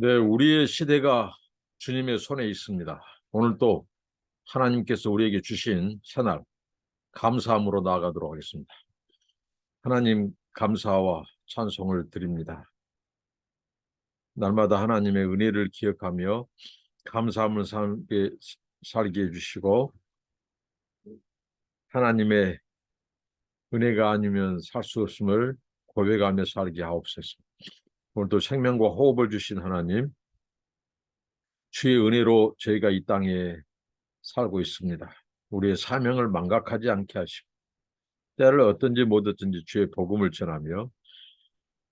네, 우리의 시대가 주님의 손에 있습니다. 오늘 또 하나님께서 우리에게 주신 새날 감사함으로 나아가도록 하겠습니다. 하나님 감사와 찬송을 드립니다. 날마다 하나님의 은혜를 기억하며 감사함을 살게 해주시고 하나님의 은혜가 아니면 살 수 없음을 고백하며 살게 하옵소서. 오늘도 생명과 호흡을 주신 하나님, 주의 은혜로 저희가 이 땅에 살고 있습니다. 우리의 사명을 망각하지 않게 하시고 때를 어떤지 못 어떤지 주의 복음을 전하며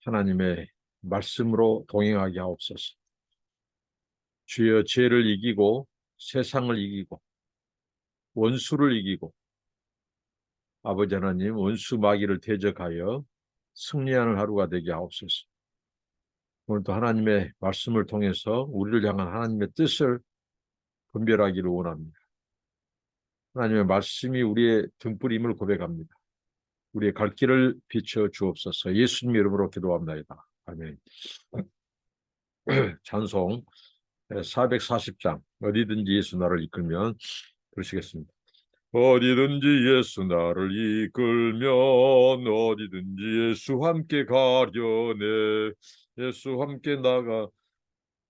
하나님의 말씀으로 동행하게 하옵소서. 주여 죄를 이기고 세상을 이기고 원수를 이기고 아버지 하나님 원수 마귀를 대적하여 승리하는 하루가 되게 하옵소서. 오늘도 하나님의 말씀을 통해서 우리를 향한 하나님의 뜻을 분별하기를 원합니다. 하나님의 말씀이 우리의 등불임을 고백합니다. 우리의 갈 길을 비춰 주옵소서. 예수님 이름으로 기도합니다. 아멘. 찬송 440장 어디든지 예수 나를 이끌면 그러시겠습니다. 어디든지 예수 나를 이끌면 어디든지 예수 함께 가려네. 예수 함께 나가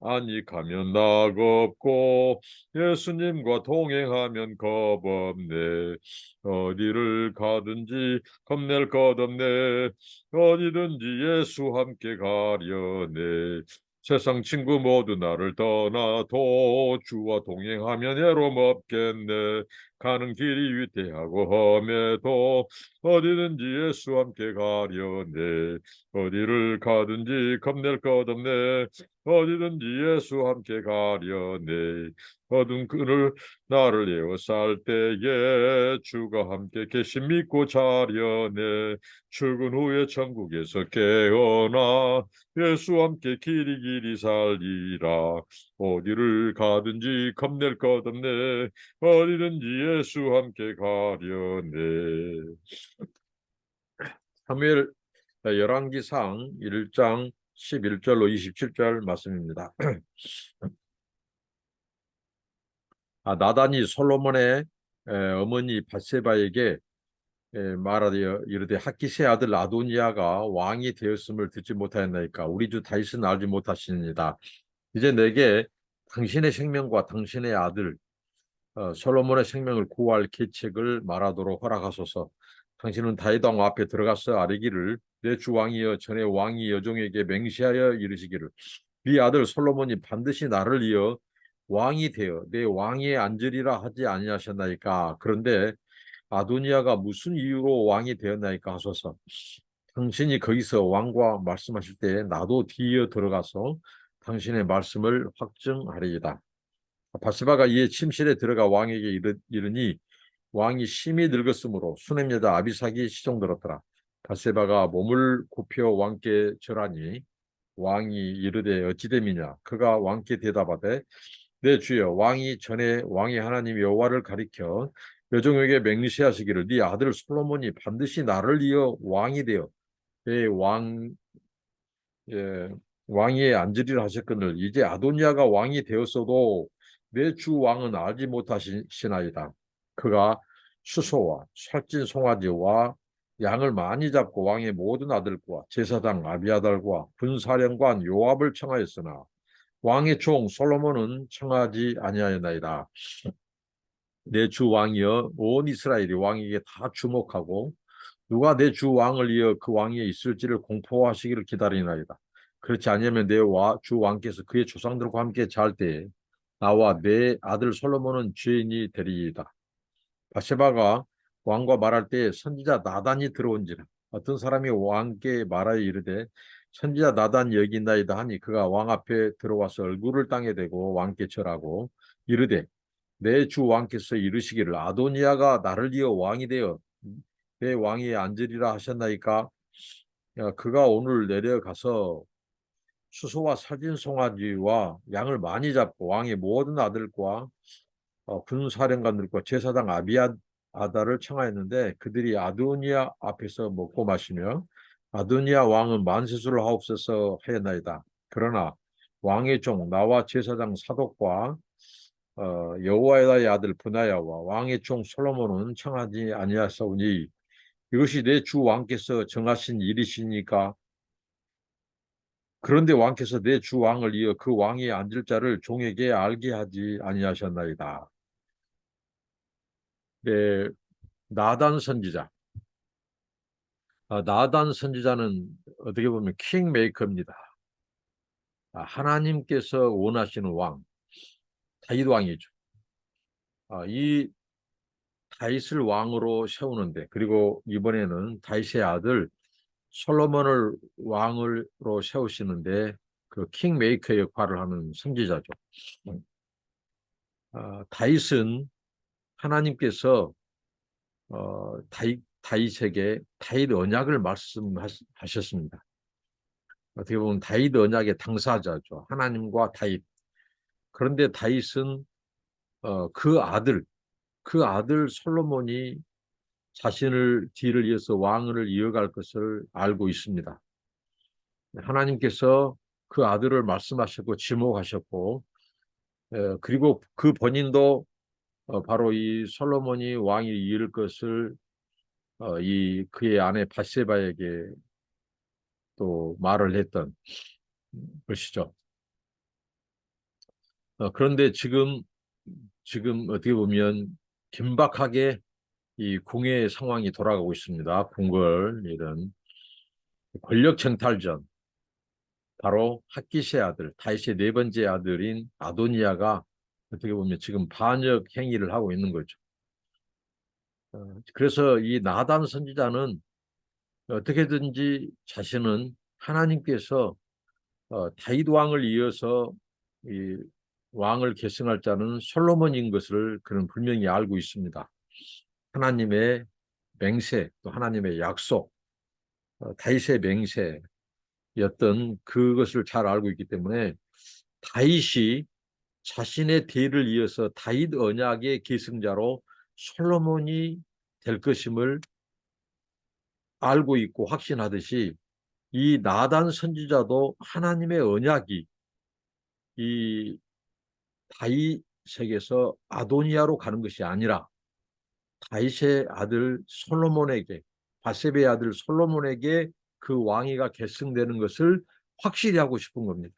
아니 가면 낙없고 예수님과 동행하면 겁없네. 어디를 가든지 겁낼 것 없네. 어디든지 예수 함께 가려네. 세상 친구 모두 나를 떠나도 주와 동행하면 해로움 없겠네. 가는 길이 위태하고 험해도 어디든지 예수 함께 가려네. 어디를 가든지 겁낼 것 없네. 어디든지 예수 함께 가려네. 어두운 그늘 나를 에워쌀 때에 주가 함께 계심 믿고 자려네. 출근 후에 천국에서 깨어나 예수 함께 길이 길이 살리라. 어디를 가든지 겁낼 것 없네. 어디든지 예수 함께 가려네. 사무엘 열왕기상 1장 11절로 27절 말씀입니다. 나단이 솔로몬의 어머니 밧세바에게 말하되 이르되 학기세 아들 아도니아가 왕이 되었음을 듣지 못하였나이까. 우리 주 다윗은 알지 못하시느니라. 이제 내게 당신의 생명과 당신의 아들 솔로몬의 생명을 구할 계책을 말하도록 허락하소서. 당신은 다윗 왕 앞에 들어가서 아뢰기를 내 주 왕이여 전에 왕이 여종에게 맹세하여 이르시기를 네 아들 솔로몬이 반드시 나를 이어 왕이 되어 내 왕위에 앉으리라 하지 아니하셨나이까. 그런데 아도니아가 무슨 이유로 왕이 되었나이까 하소서. 당신이 거기서 왕과 말씀하실 때 나도 뒤이어 들어가서 당신의 말씀을 확증하리이다. 바세바가 이에 침실에 들어가 왕에게 이르니 왕이 심히 늙었으므로 수냄 여자 아비삭이 시종들었더라. 바세바가 몸을 굽혀 왕께 절하니 왕이 이르되 어찌됨이냐. 그가 왕께 대답하되 내 주여 왕이 전에 왕의 하나님 여호와를 가리켜 여종에게 맹세하시기를 네 아들 솔로몬이 반드시 나를 이어 왕이 되어 내왕 왕위에 앉으리라 하셨거늘 이제 아도니아가 왕이 되었어도 내 주 왕은 알지 못하시나이다. 그가 수소와 살찐 송아지와 양을 많이 잡고 왕의 모든 아들과 제사장 아비아달과 군사령관 요압을 청하였으나 왕의 종 솔로몬은 청하지 아니하였나이다. 내 주 왕이여 온 이스라엘이 왕에게 다 주목하고 누가 내 주 왕을 이어 그 왕위에 있을지를 공포하시기를 기다리나이다. 그렇지 않으면 내 주 왕께서 그의 조상들과 함께 잘 때에 나와 내 아들 솔로몬은 죄인이 되리이다. 바세바가 왕과 말할 때 선지자 나단이 들어온지라. 어떤 사람이 왕께 말하여 이르되 선지자 나단이 여기 있나이다 하니 그가 왕 앞에 들어와서 얼굴을 땅에 대고 왕께 절하고 이르되 내 주 왕께서 이르시기를 아도니아가 나를 이어 왕이 되어 내 왕위에 앉으리라 하셨나이까. 그가 오늘 내려가서 수소와 살진 송아지와 양을 많이 잡고 왕의 모든 아들과 군사령관들과 제사장 아비아다를 청하였는데 그들이 아도니아 앞에서 먹고 마시며 아도니아 왕은 만세수를 하옵소서 하였나이다. 그러나 왕의 종 나와 제사장 사독과 여호와의 아들 브나야와 왕의 종 솔로몬은 청하지 아니하사오니 이것이 내 주 왕께서 정하신 일이시니까. 그런데 왕께서 내 주 왕을 이어 그 왕이 앉을 자를 종에게 알게 하지 아니하셨나이다. 네, 나단 선지자. 나단 선지자는 어떻게 보면 킹메이커입니다. 하나님께서 원하시는 왕, 다윗 왕이죠. 이 다윗을 왕으로 세우는데, 그리고 이번에는 다윗의 아들 솔로몬을 왕으로 세우시는데 그 킹메이커 역할을 하는 선지자죠. 다윗은 하나님께서 다윗에게 다윗 언약을 말씀하셨습니다. 어떻게 보면 다윗 언약의 당사자죠. 하나님과 다윗. 그런데 다윗은 그 아들 솔로몬이 자신을 뒤를 이어서 왕을 이어갈 것을 알고 있습니다. 하나님께서 그 아들을 말씀하셨고 지목하셨고, 그리고 그 본인도 바로 이 솔로몬이 왕이 이을 것을 이 그의 아내 바세바에게 또 말을 했던 것이죠. 그런데 지금 어떻게 보면 긴박하게 이 궁의 상황이 돌아가고 있습니다. 궁궐 이런 권력 쟁탈전. 바로 핫기스의 아들, 다윗의 네 번째 아들인 아도니아가 어떻게 보면 지금 반역 행위를 하고 있는 거죠. 그래서 이 나단 선지자는 어떻게든지 자신은 하나님께서 다윗 왕을 이어서 이 왕을 계승할 자는 솔로몬인 것을 그는 분명히 알고 있습니다. 하나님의 맹세, 또 하나님의 약속, 다윗의 맹세였던 그것을 잘 알고 있기 때문에 다윗이 자신의 뒤를 이어서 다윗 언약의 계승자로 솔로몬이 될 것임을 알고 있고 확신하듯이 이 나단 선지자도 하나님의 언약이 이 다윗에게서 아도니아로 가는 것이 아니라 다윗의 아들 솔로몬에게, 바세바의 아들 솔로몬에게 그 왕위가 계승되는 것을 확실히 하고 싶은 겁니다.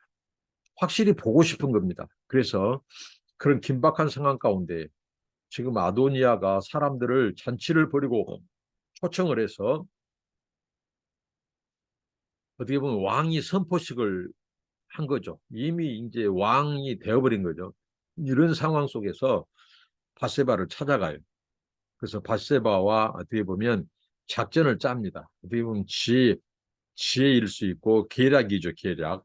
확실히 보고 싶은 겁니다. 그래서 그런 긴박한 상황 가운데 지금 아도니아가 사람들을 잔치를 벌이고 초청을 해서 어떻게 보면 왕이 선포식을 한 거죠. 이미 이제 왕이 되어버린 거죠. 이런 상황 속에서 바세바를 찾아가요. 그래서 바세바와 어떻게 보면 작전을 짭니다. 어떻게 보면 지혜일 수 있고 계략이죠, 계략.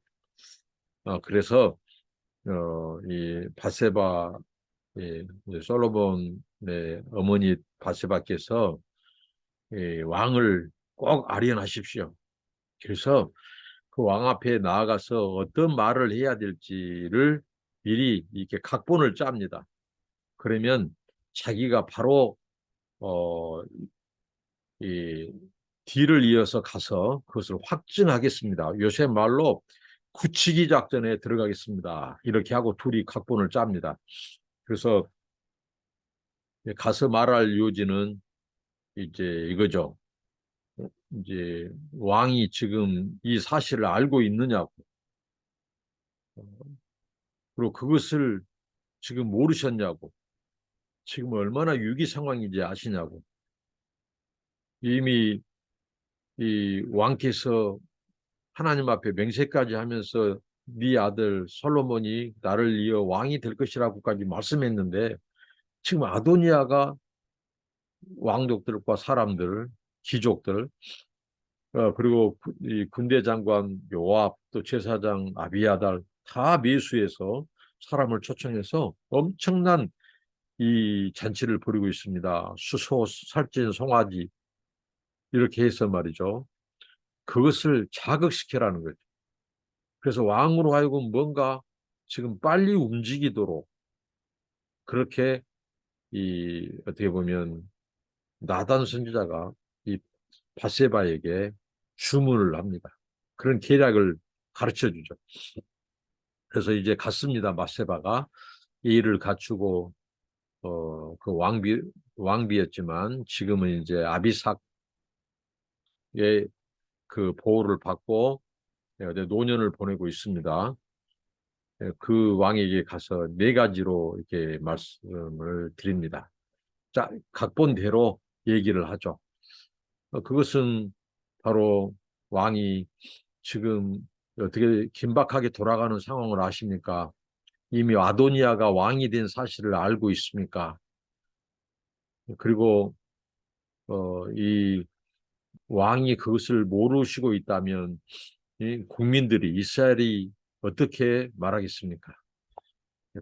그래서 이 바세바, 솔로몬의 어머니 바세바께서 왕을 꼭 아련하십시오. 그래서 그 왕 앞에 나아가서 어떤 말을 해야 될지를 미리 이렇게 각본을 짭니다. 그러면 자기가 바로 어, 이 뒤를 이어서 가서 그것을 확증하겠습니다. 요새 말로 굳히기 작전에 들어가겠습니다. 이렇게 하고 둘이 각본을 짭니다. 그래서 가서 말할 요지는 이제 이거죠. 이제 왕이 지금 이 사실을 알고 있느냐고, 그리고 그것을 지금 모르셨냐고, 지금 얼마나 위기 상황인지 아시냐고. 이미 이 왕께서 하나님 앞에 맹세까지 하면서 네 아들 솔로몬이 나를 이어 왕이 될 것이라고까지 말씀했는데 지금 아도니아가 왕족들과 사람들, 귀족들, 그리고 이 군대 장관 요압, 또 제사장 아비아달 다 매수해서 사람을 초청해서 엄청난 이 잔치를 벌이고 있습니다. 수소, 살찐, 송아지 이렇게 해서 말이죠. 그것을 자극시켜라는 거죠. 그래서 왕으로 하여금 뭔가 지금 빨리 움직이도록 그렇게 이 어떻게 보면 나단 선지자가 이 바세바에게 주문을 합니다. 그런 계략을 가르쳐 주죠. 그래서 이제 갔습니다. 밧세바가 예의를 갖추고 그 왕비였지만 지금은 이제 아비삭의 그 보호를 받고 노년을 보내고 있습니다. 그 왕에게 가서 네 가지로 이렇게 말씀을 드립니다. 자, 각본대로 얘기를 하죠. 그것은 바로 왕이 지금 어떻게 긴박하게 돌아가는 상황을 아십니까? 이미 아도니아가 왕이 된 사실을 알고 있습니까? 그리고 이 왕이 그것을 모르시고 있다면 이 국민들이 이스라엘이 어떻게 말하겠습니까?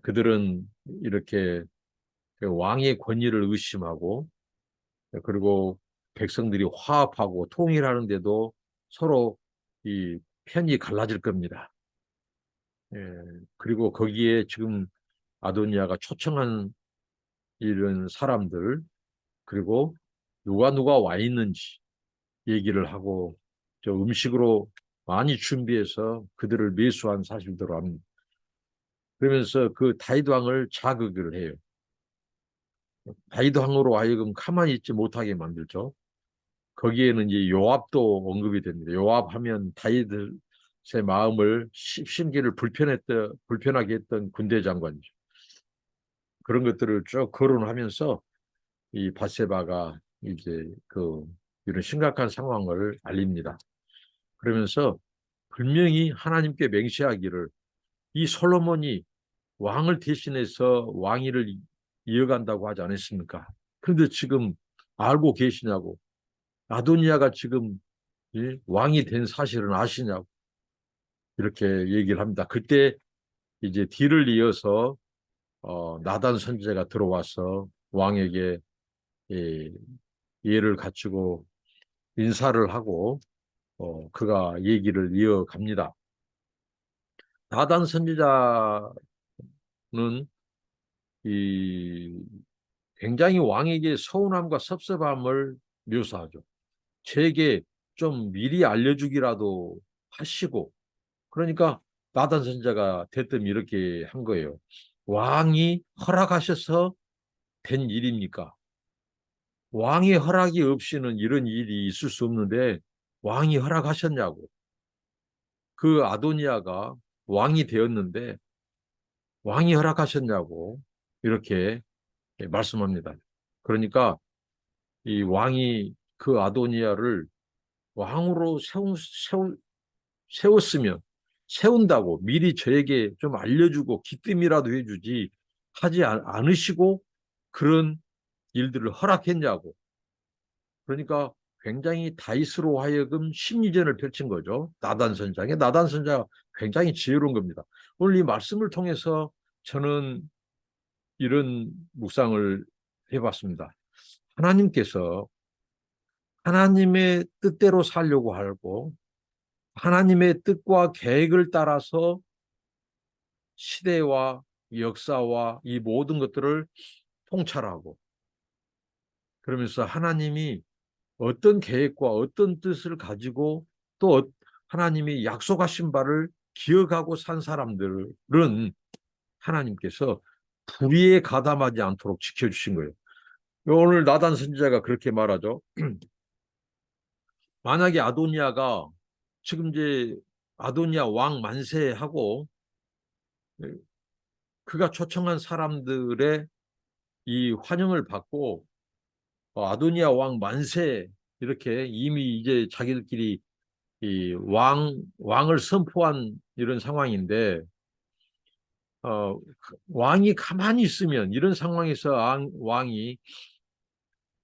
그들은 이렇게 그 왕의 권위를 의심하고 그리고 백성들이 화합하고 통일하는데도 서로 이 편이 갈라질 겁니다. 그리고 거기에 지금 아도니아가 초청한 이런 사람들 그리고 누가 와 있는지 얘기를 하고 저 음식으로 많이 준비해서 그들을 매수한 사실대로 합니다. 그러면서 그 다윗 왕을 자극을 해요. 다윗 왕으로 하여금 가만히 있지 못하게 만들죠. 거기에는 이제 요압도 언급이 됩니다. 요압 하면 다윗의 마음을 심기를 불편하게 했던 군대 장관이죠. 그런 것들을 쭉 거론하면서 이 밧세바가 이제 이런 심각한 상황을 알립니다. 그러면서 분명히 하나님께 맹세하기를 이 솔로몬이 왕을 대신해서 왕위를 이어간다고 하지 않았습니까? 그런데 지금 알고 계시냐고. 아도니아가 지금 왕이 된 사실은 아시냐고. 이렇게 얘기를 합니다. 그때 이제 뒤를 이어서 나단 선지자가 들어와서 왕에게 예를 갖추고 인사를 하고 그가 얘기를 이어갑니다. 나단 선지자는 이 굉장히 왕에게 서운함과 섭섭함을 묘사하죠. 제게 좀 미리 알려주기라도 하시고 그러니까 나단 선지자가 대뜸 이렇게 한 거예요. 왕이 허락하셔서 된 일입니까? 왕의 허락이 없이는 이런 일이 있을 수 없는데 왕이 허락하셨냐고. 그 아도니아가 왕이 되었는데 왕이 허락하셨냐고 이렇게 말씀합니다. 그러니까 이 왕이 그 아도니아를 왕으로 세웠으면 세운다고 미리 저에게 좀 알려주고 기뜸이라도 해주지 하지 않으시고 그런 일들을 허락했냐고. 그러니까 굉장히 다윗으로 하여금 심리전을 펼친 거죠. 나단 선장의 나단 선자가 굉장히 지혜로운 겁니다. 오늘 이 말씀을 통해서 저는 이런 묵상을 해봤습니다. 하나님께서 하나님의 뜻대로 살려고 하고 하나님의 뜻과 계획을 따라서 시대와 역사와 이 모든 것들을 통찰하고 그러면서 하나님이 어떤 계획과 어떤 뜻을 가지고 또 하나님이 약속하신 바를 기억하고 산 사람들은 하나님께서 불의에 가담하지 않도록 지켜주신 거예요. 오늘 나단 선지자가 그렇게 말하죠. 만약에 아도니아가 지금 이제 아도니아 왕 만세하고 그가 초청한 사람들의 이 환영을 받고 아도니아 왕 만세 이렇게 이미 이제 자기들끼리 이 왕을 선포한 이런 상황인데 왕이 가만히 있으면 이런 상황에서 왕이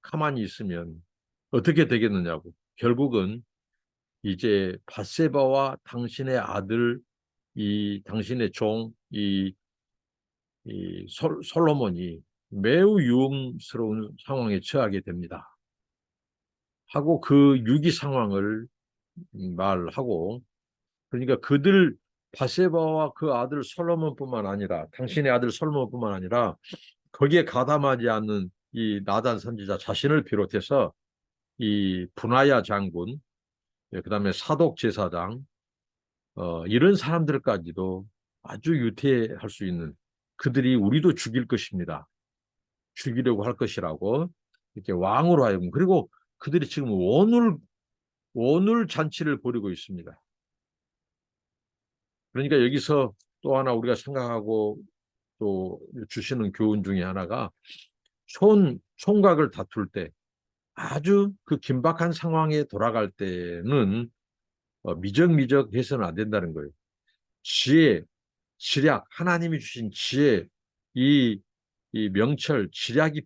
가만히 있으면 어떻게 되겠느냐고. 결국은 이제 밧세바와 당신의 아들 이 당신의 이 솔로몬이 매우 위험스러운 상황에 처하게 됩니다. 하고 그 위기 상황을 말하고 그러니까 밧세바와 그 아들 솔로몬뿐만 아니라 당신의 아들 솔로몬뿐만 아니라 거기에 가담하지 않는 이 나단 선지자 자신을 비롯해서 이 분하야 장군 그다음에 사독 제사장 이런 사람들까지도 아주 유태할 수 있는, 그들이 우리도 죽일 것입니다. 죽이려고 할 것이라고 이렇게 왕으로 하여금, 그리고 그들이 지금 원울 잔치를 벌이고 있습니다. 그러니까 여기서 또 하나 우리가 생각하고 또 주시는 교훈 중에 하나가, 총각을 다툴 때, 아주 그 긴박한 상황에 돌아갈 때는 미적미적 해서는 안 된다는 거예요. 지혜, 지략, 하나님이 주신 지혜, 이, 이 명철, 지략이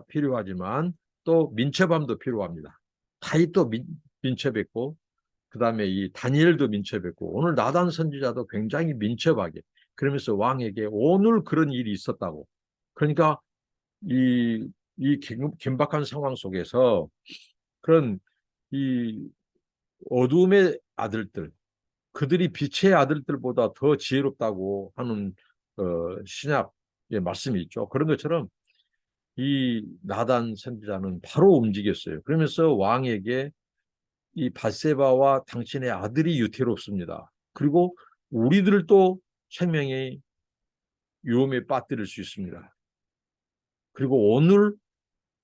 필요하지만 또 민첩함도 필요합니다. 다윗도 민첩했고, 그 다음에 이 다니엘도 민첩했고, 오늘 나단 선지자도 굉장히 민첩하게, 그러면서 왕에게 오늘 그런 일이 있었다고. 그러니까 이 긴박한 상황 속에서 그런 이 어둠의 아들들, 그들이 빛의 아들들보다 더 지혜롭다고 하는 신약의 말씀이 있죠. 그런 것처럼 이 나단 선지자는 바로 움직였어요. 그러면서 왕에게 이 밧세바와 당신의 아들이 유태롭습니다. 그리고 우리들도 생명의 위험에 빠뜨릴 수 있습니다. 그리고 오늘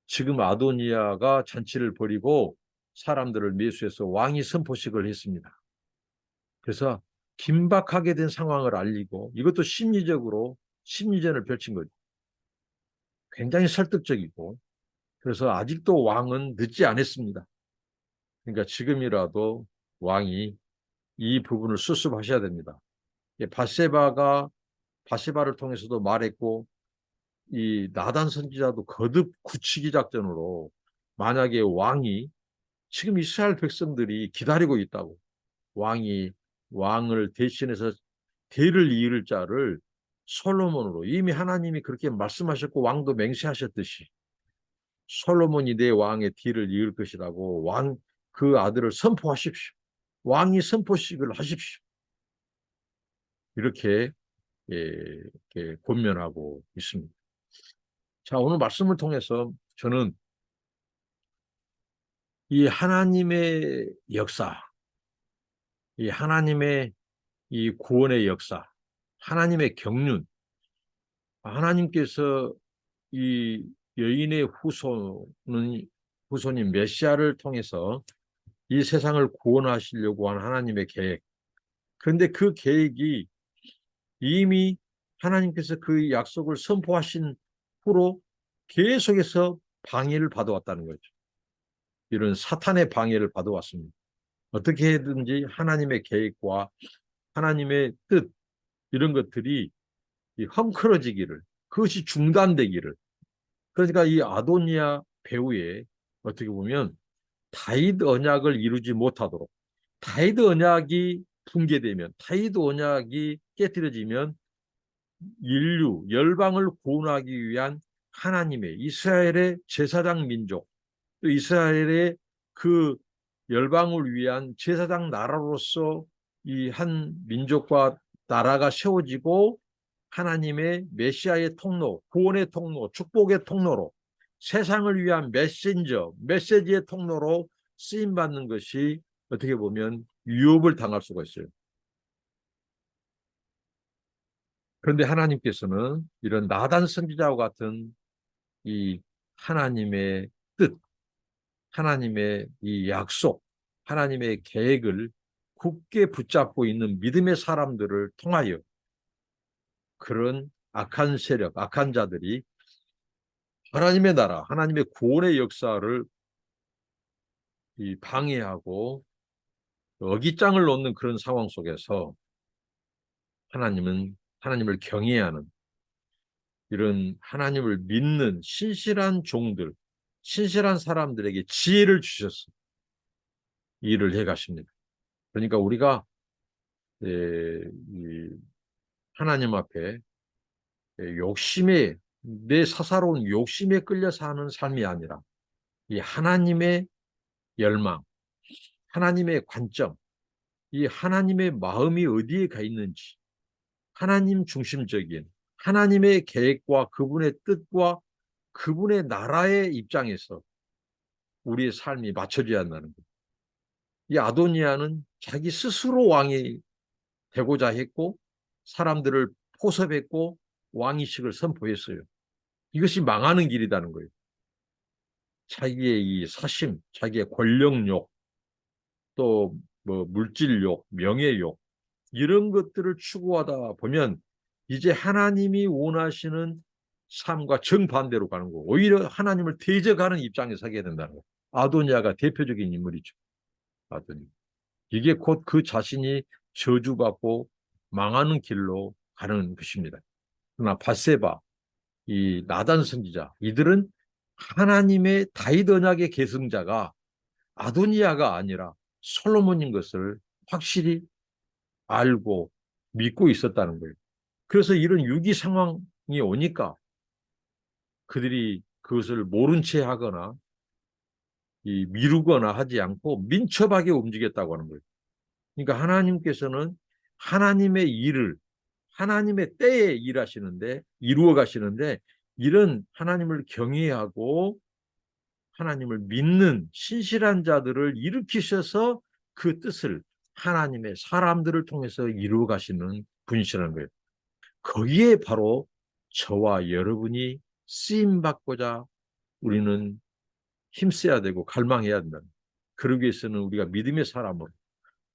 지금 아도니아가 잔치를 벌이고 사람들을 매수해서 왕이 선포식을 했습니다. 그래서 긴박하게 된 상황을 알리고, 이것도 심리적으로 심리전을 펼친 거죠. 굉장히 설득적이고, 그래서 아직도 왕은 늦지 않았습니다. 그러니까 지금이라도 왕이 이 부분을 수습하셔야 됩니다. 바세바를 통해서도 말했고, 이 나단 선지자도 거듭 굳히기 작전으로, 만약에 왕이, 지금 이스라엘 백성들이 기다리고 있다고, 왕이 왕을 대신해서 대를 이을 자를 솔로몬으로, 이미 하나님이 그렇게 말씀하셨고 왕도 맹세하셨듯이 솔로몬이 내 왕의 뒤를 이을 것이라고 왕 그 아들을 선포하십시오. 왕이 선포식을 하십시오. 이렇게, 이렇게 권면하고 있습니다. 자, 오늘 말씀을 통해서 저는 이 하나님의 역사, 이 하나님의 이 구원의 역사, 하나님의 경륜, 하나님께서 이 여인의 후손인 메시아를 통해서 이 세상을 구원하시려고 한 하나님의 계획. 그런데 그 계획이 이미 하나님께서 그 약속을 선포하신 후로 계속해서 방해를 받아왔다는 거죠. 이런 사탄의 방해를 받아왔습니다. 어떻게든지 하나님의 계획과 하나님의 뜻, 이런 것들이 헝클어지기를, 그것이 중단되기를. 그러니까 이 아도니아 배후에 어떻게 보면 다윗 언약을 이루지 못하도록, 다윗 언약이 붕괴되면, 다윗 언약이 깨뜨려지면 인류, 열방을 구원하기 위한 하나님의, 이스라엘의 제사장 민족, 또 이스라엘의 그 열방을 위한 제사장 나라로서 이 한 민족과 나라가 세워지고, 하나님의 메시아의 통로, 구원의 통로, 축복의 통로로, 세상을 위한 메시지의 통로로 쓰임받는 것이 어떻게 보면 위협을 당할 수가 있어요. 그런데 하나님께서는 이런 나단 선지자와 같은 이 하나님의 뜻, 하나님의 이 약속, 하나님의 계획을 굳게 붙잡고 있는 믿음의 사람들을 통하여 그런 악한 세력, 악한 자들이 하나님의 나라, 하나님의 구원의 역사를 방해하고 어깃장을 놓는 그런 상황 속에서 하나님을 경외하는, 이런 하나님을 믿는 신실한 종들, 신실한 사람들에게 지혜를 주셔서 일을 해 가십니다. 그러니까 우리가 하나님 앞에 내 사사로운 욕심에 끌려 사는 삶이 아니라 이 하나님의 열망, 하나님의 관점, 이 하나님의 마음이 어디에 가 있는지, 하나님 중심적인 하나님의 계획과 그분의 뜻과 그분의 나라의 입장에서 우리의 삶이 맞춰져야 한다는 거예요. 이 아도니아는 자기 스스로 왕이 되고자 했고, 사람들을 포섭했고 왕위식을 선포했어요. 이것이 망하는 길이라는 거예요. 자기의 이 사심, 자기의 권력욕, 또 뭐 물질욕, 명예욕 이런 것들을 추구하다 보면 이제 하나님이 원하시는 삶과 정반대로 가는 거고 오히려 하나님을 대적하는 입장에 서게 된다는 거예요. 아도니아가 대표적인 인물이죠. 아도니. 이게 곧 그 자신이 저주받고 망하는 길로 가는 것입니다. 그러나 밧세바, 이 나단 선지자, 이들은 하나님의 다윗 언약의 계승자가 아도니아가 아니라 솔로몬인 것을 확실히 알고 믿고 있었다는 거예요. 그래서 이런 위기 상황이 오니까 그들이 그것을 모른 채 하거나 미루거나 하지 않고 민첩하게 움직였다고 하는 거예요. 그러니까 하나님께서는 하나님의 일을 하나님의 때에 일하시는데 이루어 가시는데 이런 하나님을 경외하고 하나님을 믿는 신실한 자들을 일으키셔서 그 뜻을 하나님의 사람들을 통해서 이루어 가시는 분이시라는 거예요. 거기에 바로 저와 여러분이 쓰임 받고자 우리는 힘써야 되고 갈망해야 된다. 그러기 위해서는 우리가 믿음의 사람으로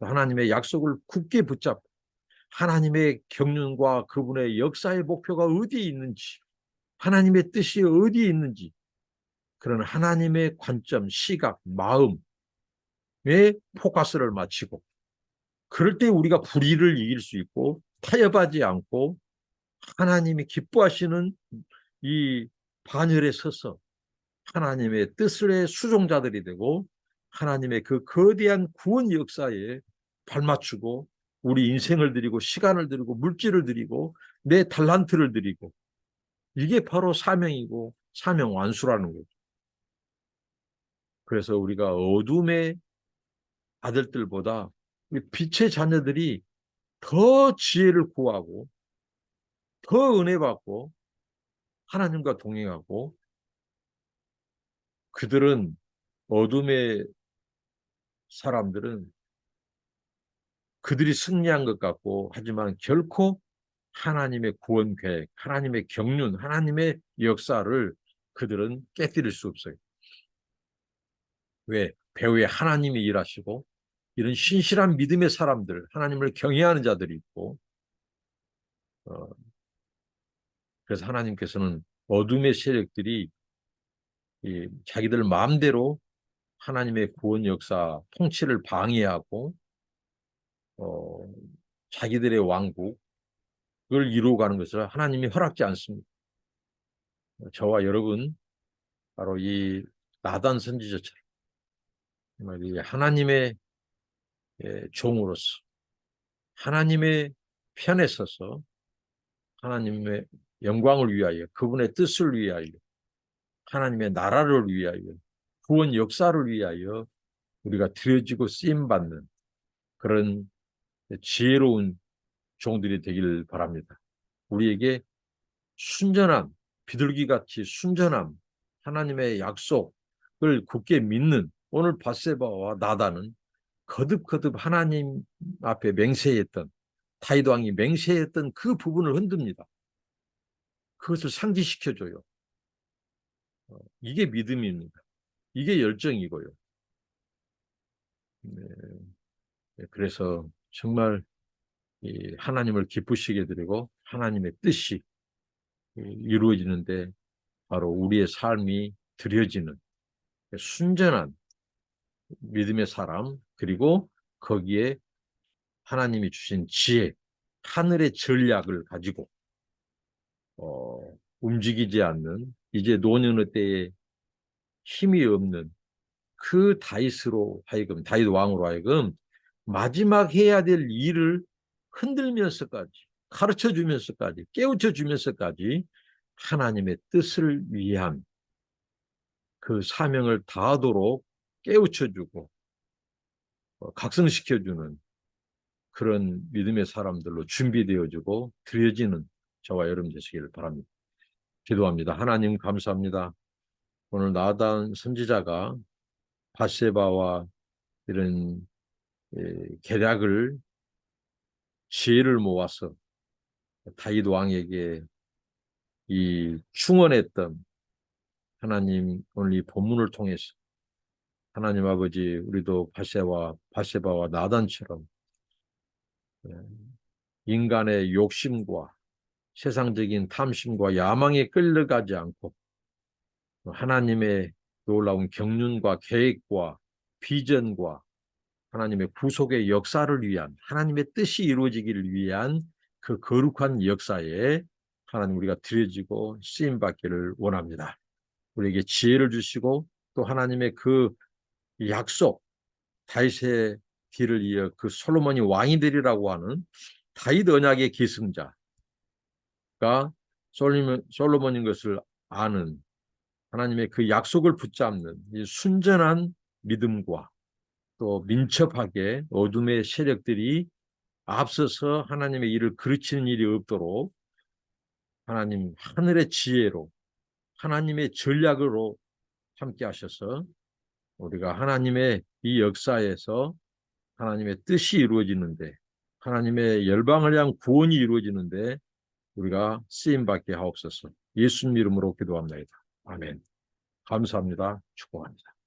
하나님의 약속을 굳게 붙잡고 하나님의 경륜과 그분의 역사의 목표가 어디에 있는지 하나님의 뜻이 어디에 있는지 그런 하나님의 관점, 시각, 마음에 포커스를 맞추고 그럴 때 우리가 불의를 이길 수 있고 타협하지 않고 하나님이 기뻐하시는 이 반열에 서서 하나님의 뜻의 수종자들이 되고 하나님의 그 거대한 구원 역사에 발맞추고 우리 인생을 드리고 시간을 드리고 물질을 드리고 내 달란트를 드리고 이게 바로 사명이고 사명 완수라는 거죠. 그래서 우리가 어둠의 아들들보다 빛의 자녀들이 더 지혜를 구하고 더 은혜 받고 하나님과 동행하고 그들은 어둠의 사람들은 그들이 승리한 것 같고 하지만 결코 하나님의 구원 계획, 하나님의 경륜, 하나님의 역사를 그들은 깨뜨릴 수 없어요. 왜? 배후에 하나님이 일하시고 이런 신실한 믿음의 사람들, 하나님을 경외하는 자들이 있고 그래서 하나님께서는 어둠의 세력들이 자기들 마음대로 하나님의 구원 역사 통치를 방해하고 어, 자기들의 왕국을 이루어가는 것을 하나님이 허락지 않습니다. 저와 여러분 바로 이 나단 선지자처럼 하나님의 종으로서 하나님의 편에 서서 하나님의 영광을 위하여 그분의 뜻을 위하여 하나님의 나라를 위하여 구원 역사를 위하여 우리가 드려지고 쓰임받는 그런 지혜로운 종들이 되길 바랍니다. 우리에게 순전함, 비둘기같이 순전함, 하나님의 약속을 굳게 믿는 오늘 밧세바와 나단은 거듭거듭 하나님 앞에 맹세했던 다윗 왕이 맹세했던 그 부분을 흔듭니다. 그것을 상기시켜줘요. 이게 믿음입니다. 이게 열정이고요. 네, 그래서 정말 하나님을 기쁘시게 드리고 하나님의 뜻이 이루어지는데 바로 우리의 삶이 드려지는 순전한 믿음의 사람 그리고 거기에 하나님이 주신 지혜, 하늘의 전략을 가지고 움직이지 않는 이제 노년의 때에 힘이 없는 그 다윗으로 하여금 다윗 왕으로 하여금 마지막 해야 될 일을 흔들면서까지 가르쳐 주면서까지 깨우쳐 주면서까지 하나님의 뜻을 위한 그 사명을 다하도록 깨우쳐 주고 각성시켜 주는 그런 믿음의 사람들로 준비되어지고 드려지는 저와 여러분 되시기를 바랍니다. 기도합니다. 하나님 감사합니다. 오늘 나단 선지자가 밧세바와 이런 계략을 지혜를 모아서 다윗 왕에게 이 충원했던 하나님 오늘 이 본문을 통해서 하나님 아버지 우리도 바세바와 나단처럼 인간의 욕심과 세상적인 탐심과 야망에 끌려가지 않고 하나님의 놀라운 경륜과 계획과 비전과 하나님의 구속의 역사를 위한 하나님의 뜻이 이루어지기를 위한 그 거룩한 역사에 하나님 우리가 드려지고 쓰임받기를 원합니다. 우리에게 지혜를 주시고 또 하나님의 그 약속 다윗의 뒤를 이어 그 솔로몬이 왕이 되리라고 하는 다윗 언약의 계승자가 솔로몬인 것을 아는 하나님의 그 약속을 붙잡는 이 순전한 믿음과 또 민첩하게 어둠의 세력들이 앞서서 하나님의 일을 그르치는 일이 없도록 하나님 하늘의 지혜로 하나님의 전략으로 함께 하셔서 우리가 하나님의 이 역사에서 하나님의 뜻이 이루어지는데 하나님의 열방을 향한 구원이 이루어지는데 우리가 쓰임받게 하옵소서. 예수님 이름으로 기도합니다. 아멘. 감사합니다. 축복합니다.